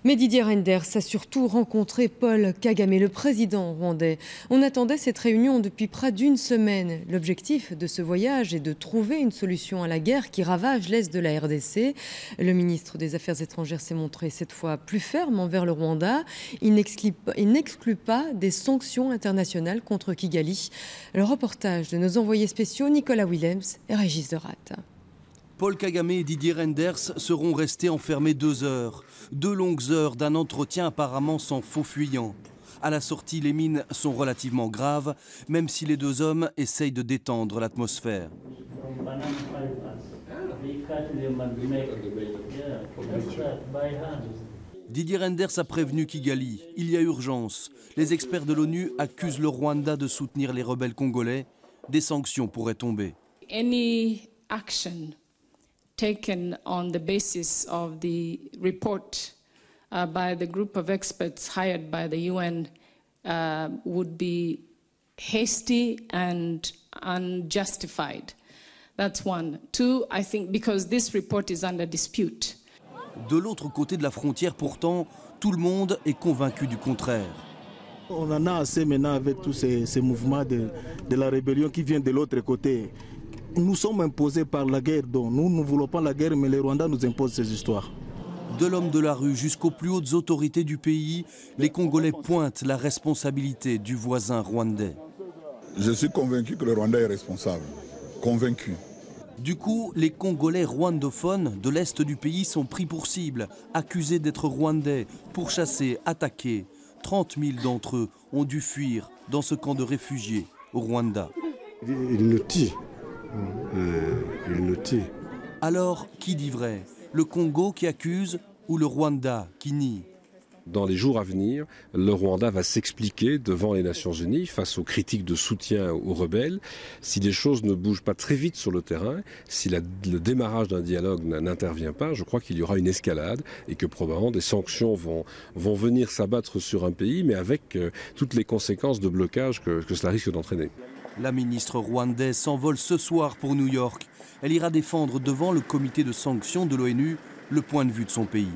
Mais Didier Reynders a surtout rencontré Paul Kagame, le président rwandais. On attendait cette réunion depuis près d'une semaine. L'objectif de ce voyage est de trouver une solution à la guerre qui ravage l'est de la RDC. Le ministre des Affaires étrangères s'est montré cette fois plus ferme envers le Rwanda. Il n'exclut pas des sanctions internationales contre Kigali. Le reportage de nos envoyés spéciaux Nicolas Willems et Régis Derat. Paul Kagame et Didier Reynders seront restés enfermés 2 heures. 2 longues heures d'un entretien apparemment sans faux fuyant. À la sortie, les mines sont relativement graves, même si les 2 hommes essayent de détendre l'atmosphère. Didier Reynders a prévenu Kigali. Il y a urgence. Les experts de l'ONU accusent le Rwanda de soutenir les rebelles congolais. Des sanctions pourraient tomber. Any action taken on the basis of the report by the group of experts hired by the UN would be hasty and unjustified. That's one. 2, I think because this report is under dispute. De l'autre côté de la frontière, pourtant, tout le monde est convaincu du contraire. On en a assez maintenant avec tous ces mouvements de la rébellion qui viennent de l'autre côté. Nous sommes imposés par la guerre, donc nous ne voulons pas la guerre, mais les Rwandais nous imposent ces histoires. De l'homme de la rue jusqu'aux plus hautes autorités du pays, les Congolais pointent la responsabilité du voisin rwandais. Je suis convaincu que le Rwanda est responsable. Convaincu. Du coup, les Congolais rwandophones de l'est du pays sont pris pour cible, accusés d'être rwandais, pourchassés, attaqués. 30 000 d'entre eux ont dû fuir dans ce camp de réfugiés au Rwanda. Ils nous tuent. Ils nous tuent. Alors, qui dit vrai? Le Congo qui accuse ou le Rwanda qui nie? Dans les jours à venir, le Rwanda va s'expliquer devant les Nations Unies face aux critiques de soutien aux rebelles. Si les choses ne bougent pas très vite sur le terrain, si le démarrage d'un dialogue n'intervient pas, je crois qu'il y aura une escalade et que probablement des sanctions vont venir s'abattre sur un pays, mais avec toutes les conséquences de blocage que cela risque d'entraîner. La ministre rwandaise s'envole ce soir pour New York. Elle ira défendre devant le comité de sanctions de l'ONU le point de vue de son pays.